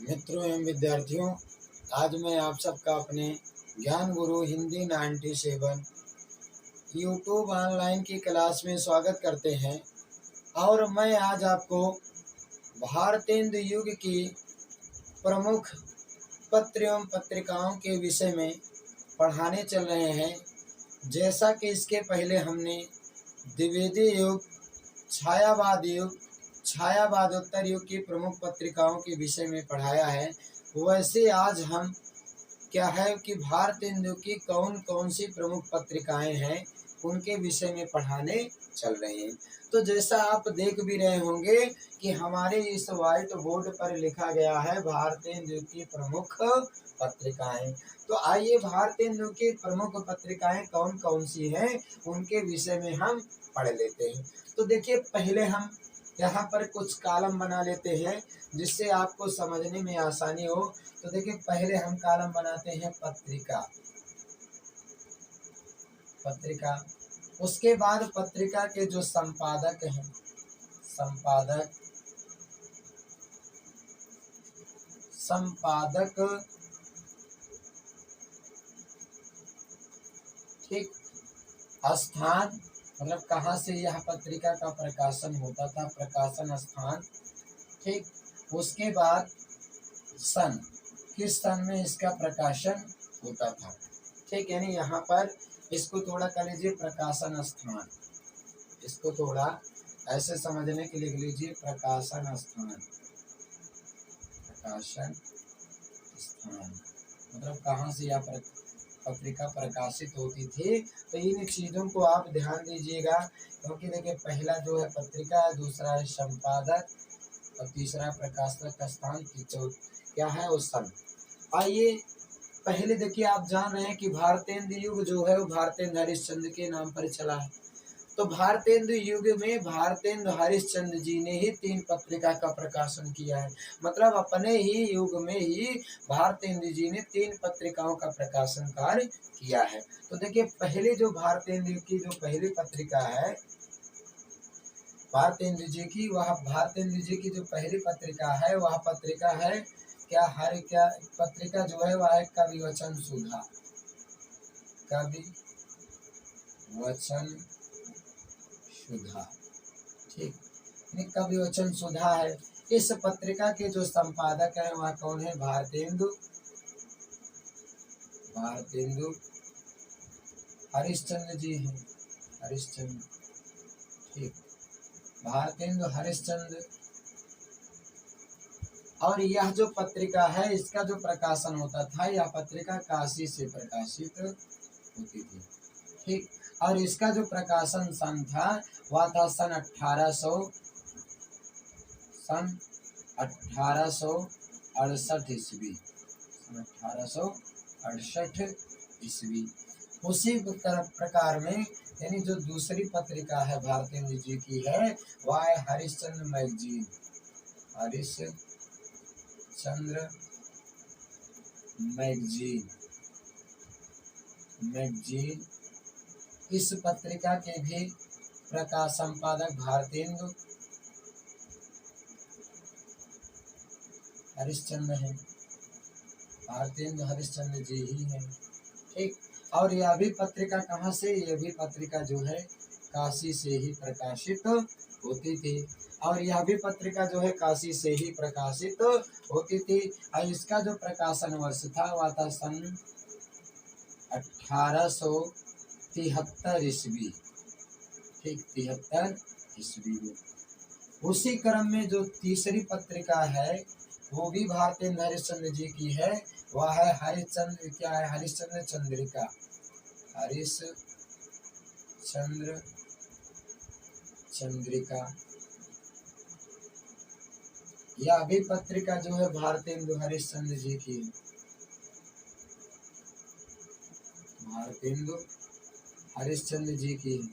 मित्रों एवं विद्यार्थियों, आज मैं आप सबका अपने ज्ञान गुरु हिंदी 97 यूट्यूब ऑनलाइन की क्लास में स्वागत करते हैं। और मैं आज आपको भारतेंदु युग की प्रमुख पत्र एवं पत्रिकाओं के विषय में पढ़ाने चल रहे हैं। जैसा कि इसके पहले हमने द्विवेदी युग, छायावाद युग, छायावादोत्तर युग की प्रमुख पत्रिकाओं के विषय में पढ़ाया है, वैसे आज हम क्या है कि भारतेंदु की कौन कौन सी प्रमुख पत्रिकाएं हैं उनके विषय में पढ़ाने चल रहे हैं। तो जैसा आप देख भी रहे होंगे कि हमारे इस व्हाइट बोर्ड पर लिखा गया है भारतेंदु की प्रमुख पत्रिकाएं। तो आइए भारतेंदु की प्रमुख पत्रिकाएं कौन कौन सी हैं उनके विषय में हम पढ़ लेते हैं। तो देखिए, पहले हम यहाँ पर कुछ कॉलम बना लेते हैं जिससे आपको समझने में आसानी हो। तो देखिए, पहले हम कॉलम बनाते हैं पत्रिका। उसके बाद पत्रिका के जो संपादक हैं, संपादक ठीक, स्थान मतलब कहाँ से यह पत्रिका का प्रकाशन होता था, प्रकाशन स्थान, ठीक। उसके बाद सन, किस सन में इसका प्रकाशन होता था, ठीक। यानी यहाँ पर इसको थोड़ा कर लीजिए प्रकाशन स्थान, इसको थोड़ा ऐसे समझने के लिए लिख लीजिए प्रकाशन स्थान। मतलब कहाँ से यह पत्रिका प्रकाशित होती थी। तो इन चीज़ों को आप ध्यान दीजिएगा, क्योंकि देखिए, पहला जो है पत्रिका, दूसरा है संपादक और तीसरा प्रकाशक स्थान, क्या है वो सन। आइए पहले देखिए, आप जान रहे हैं कि भारतेंदु युग जो है वो भारतेंदु हरिश्चंद्र के नाम पर चला है। तो भारतेंदु युग में भारतेंदु हरिश्चंद्र जी ने ही 3 पत्रिका का प्रकाशन किया है। मतलब अपने ही युग में ही भारतेंदु जी ने 3 पत्रिकाओं का प्रकाशन कार्य किया है। तो देखिए, पहले जो भारतेंदु की जो पहली पत्रिका है भारतेंदु जी की, वह भारतेंदु जी की जो पहली पत्रिका है वह पत्रिका है क्या पत्रिका जो है वह है कविवचन सुधा। कविवचन सुधा, ठीक। कविवचन सुधा है। इस पत्रिका के जो संपादक है वह कौन है? भारतेंदु हरिश्चंद्र जी हैं। हरिश्चंद्र, ठीक, भारतेंदु हरिश्चंद्र। और यह जो पत्रिका है इसका जो प्रकाशन होता था, यह पत्रिका काशी से प्रकाशित होती थी, ठीक। और इसका जो प्रकाशन सन था वह था सन 1868 ईस्वी। 1868 ईस्वी। उसी प्रकार में यानी जो दूसरी पत्रिका है भारतेंदु जी की है वह है हरिश्चंद्र मैगजीन। हरिश्चंद्र मैगजीन। इस पत्रिका के भी प्रकाश संपादक भारतेंदु हरिश्चंद्र हैं। भारतेंदु हरिश्चंद्र जी ही हैं, ठीक। और यह भी पत्रिका कहाँ से? यह भी पत्रिका जो है काशी से ही प्रकाशित होती थी। और यह भी पत्रिका जो है काशी से ही प्रकाशित होती थी। और इसका जो प्रकाशन वर्ष था वह था सन 1873 ईस्वी, ठीक, 73 ईस्वी में। उसी क्रम में जो तीसरी पत्रिका है वो भी भारतेंदु हरिश्चंद्र जी की है, वह है हरिश्चंद्र चंद्रिका। हरिश्चंद्र चंद्रिका। यह भी पत्रिका जो है भारतेंदु हरिश्चंद्र जी की है। भारतेंदु हरिश्चंद्र जी की है।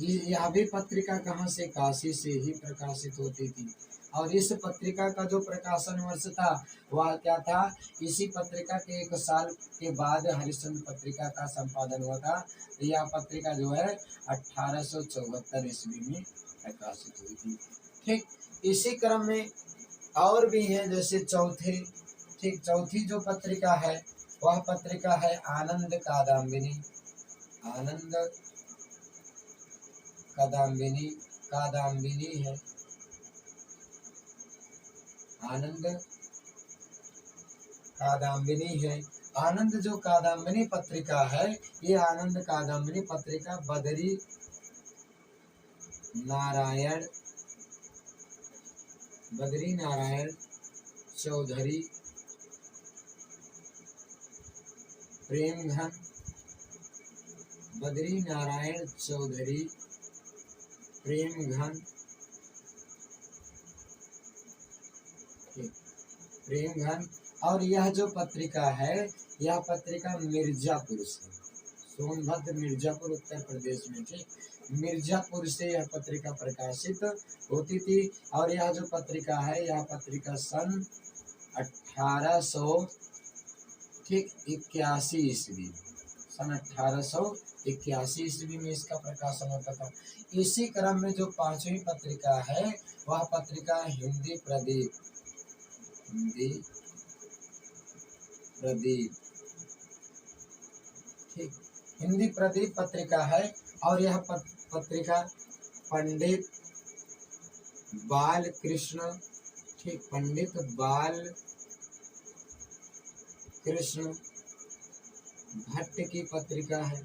यह भी पत्रिका कहाँ से? काशी से ही प्रकाशित होती थी। और इस पत्रिका का जो प्रकाशन वर्ष था वह क्या था? इसी पत्रिका के 1 साल के बाद हरिश्चंद्र पत्रिका का संपादन हुआ था। तो यह पत्रिका जो है 1874 ईस्वी में प्रकाशित हुई थी, ठीक। इसी क्रम में और भी है, जैसे चौथी, ठीक, चौथी जो पत्रिका है वह पत्रिका है आनंद कादम्बिनी। आनंद कादम्बिनी, कादम्बिनी है, आनंद कादम्बिनी है। आनंद जो कादम्बिनी पत्रिका है, ये आनंद कादम्बिनी पत्रिका बद्री नारायण, बद्री नारायण चौधरी प्रेमघन, बद्री नारायण चौधरी प्रेमघन, प्रेमघन। और यह जो पत्रिका है, यह पत्रिका मिर्जापुर से, सोनभद्र मिर्जापुर उत्तर प्रदेश में, ठीक, मिर्जापुर से यह पत्रिका प्रकाशित होती थी। और यह जो पत्रिका है, यह पत्रिका सन 1800, ठीक, 81 ईस्वी, सन 1881 ईस्वी में इसका प्रकाशन होता था। इसी क्रम में जो पांचवी पत्रिका है वह पत्रिका हिंदी प्रदीप, हिंदी प्रदीप, ठीक, हिंदी प्रदीप पत्रिका है। और यह पत्रिका पंडित बाल कृष्ण, ठीक, पंडित बाल कृष्ण भट्ट की पत्रिका है,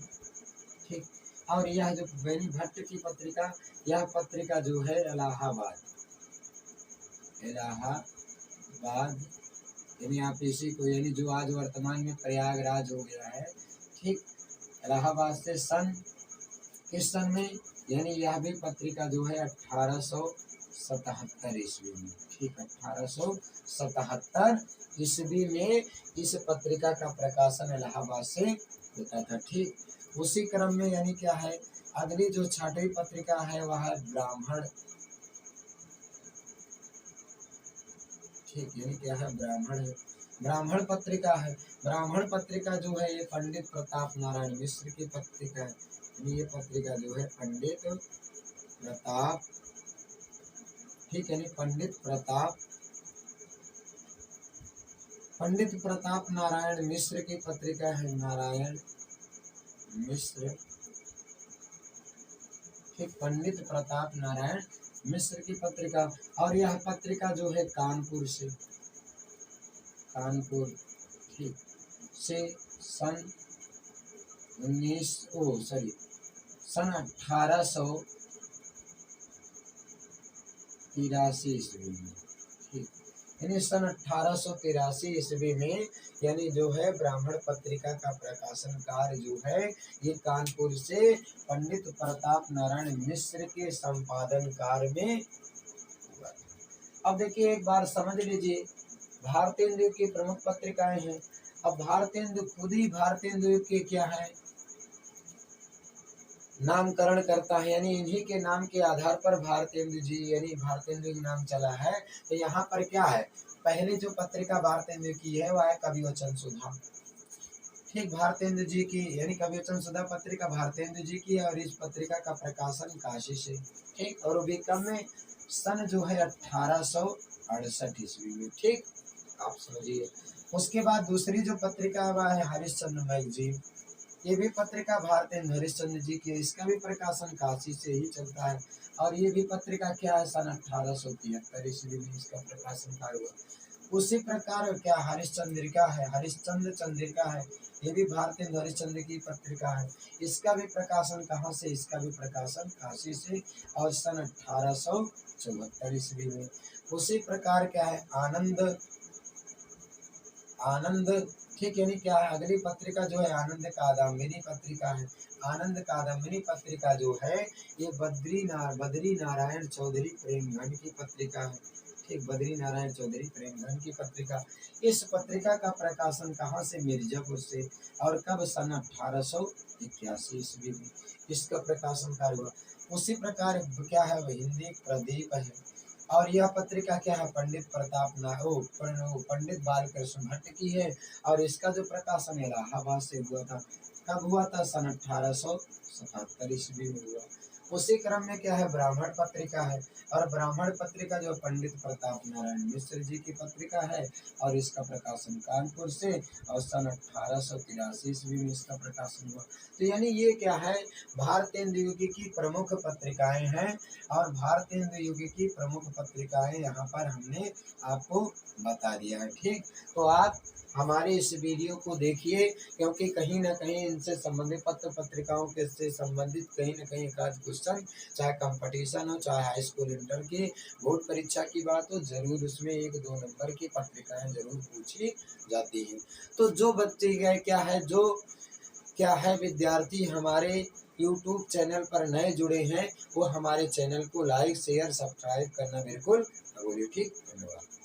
ठीक। और यह जो बेनी भट्ट की पत्रिका, यह पत्रिका जो है इलाहाबाद, इलाहाबाद, यानी आप इसी को, यानी जो आज वर्तमान में प्रयागराज हो गया है, ठीक, इलाहाबाद से सन, किस सन में, यानी यह भी पत्रिका जो है 1877 ईस्वी में, ठीक, 1877 ईस्वी में इस पत्रिका का प्रकाशन इलाहाबाद से होता था, ठीक। उसी क्रम में यानी क्या है, अगली जो छठवीं पत्रिका है वह है ब्राह्मण, ठीक, यानी क्या है, ब्राह्मण है, ब्राह्मण पत्रिका है। ब्राह्मण पत्रिका जो है ये पंडित प्रताप नारायण मिश्र की पत्रिका है, यानी ये पत्रिका जो है पंडित प्रताप, ठीक, यानी पंडित प्रताप नारायण मिश्र की पत्रिका है, नारायण मिश्र, ठीक, पंडित प्रताप नारायण मिश्र की पत्रिका। और यह पत्रिका जो है कानपुर से, कानपुर, ठीक, से सन 1883 ईस्वी में, ठीक, यानी सन 1883 ईस्वी में, यानी जो है ब्राह्मण पत्रिका का प्रकाशन कार्य जो है ये कानपुर से पंडित प्रताप नारायण मिश्र के संपादन कार्य में हुआ। अब देखिए एक बार समझ लीजिए, भारतेंदु की प्रमुख पत्रिकाएं हैं। अब भारतेंदु खुद ही भारतेंदु के क्या है, नामकरण करता है, यानी इन्हीं के नाम के आधार पर भारतेंदु जी, यानी भारतेंदु का नाम चला है। तो यहाँ पर क्या है, पहले जो पत्रिका भारतेंदु की है वह है कविवचन सुधा, ठीक, भारतेंदु जी की, यानी कविवचन सुधा पत्रिका भारतेंदु जी की है। और इस पत्रिका का प्रकाशन काशी से, ठीक, और भी कम में सन जो है 1868 ईस्वी में, ठीक, आप समझिए। उसके बाद दूसरी जो पत्रिका है वह है हरिश्चंद्र मैगजीन, ये भी पत्रिका भारतेंदु हरिश्चंद्र जी की, इसका भी प्रकाशन काशी से ही चलता है। और ये भी पत्रिका क्या है, सन 1873 ईस्वी में इसका प्रकाशन कार्य हुआ। उसी प्रकार क्या हरिश्चंद्रिका है, हरिश्चंद्र चंद्रिका है, ये भी भारतेंदु हरिश्चंद्र की पत्रिका है। इसका भी प्रकाशन कहाँ से, इसका भी प्रकाशन काशी से, और सन 1874 ईस्वी में। उसी प्रकार क्या है आनंद, आनंद, ठीक, यानी क्या है, अगली पत्रिका जो है आनंद कादम्बिनी पत्रिका है। आनंद कादम्बिनी पत्रिका जो है ये बद्री नारायण चौधरी प्रेमघन की पत्रिका है, ठीक, बद्री नारायण चौधरी प्रेमघन की पत्रिका। इस पत्रिका का प्रकाशन कहाँ से, मिर्जापुर से, और कब, सन 1881 ईस्वी में इसका प्रकाशन कार्य हुआ। उसी प्रकार क्या है, हिंदी प्रदीप है। और यह पत्रिका क्या है, पंडित पंडित बालकृष्ण भट्ट की है। और इसका जो प्रकाशन इलाहाबाद से हुआ था, कब हुआ था, सन 1877 ईस्वी में हुआ। उसी क्रम में क्या है, ब्राह्मण पत्रिका है। और ब्राह्मण पत्रिका जो पंडित प्रताप नारायण मिश्र जी की पत्रिका है, और इसका प्रकाशन कानपुर से, और सन 1883 ईस्वी में इसका प्रकाशन हुआ। तो यानी ये क्या है, भारतेंदु युग की प्रमुख पत्रिकाएं हैं, और भारतेंदु युग की प्रमुख पत्रिकाएं यहाँ पर हमने आपको बता दिया है। ठीक, तो आप हमारे इस वीडियो को देखिए, क्योंकि कहीं ना कहीं इनसे संबंधित पत्र पत्रिकाओं के से संबंधित कहीं ना कहीं एक आध क्वेश्चन, चाहे कंपटीशन हो, चाहे हाई स्कूल इंटर की बोर्ड परीक्षा की बात हो, जरूर उसमें 1-2 नंबर की पत्रिकाएं जरूर पूछी जाती हैं। तो जो बच्चे गए क्या है विद्यार्थी हमारे यूट्यूब चैनल पर नए जुड़े हैं, वो हमारे चैनल को लाइक शेयर सब्सक्राइब करना बिल्कुल ना भूलिए। ठीक, धन्यवाद।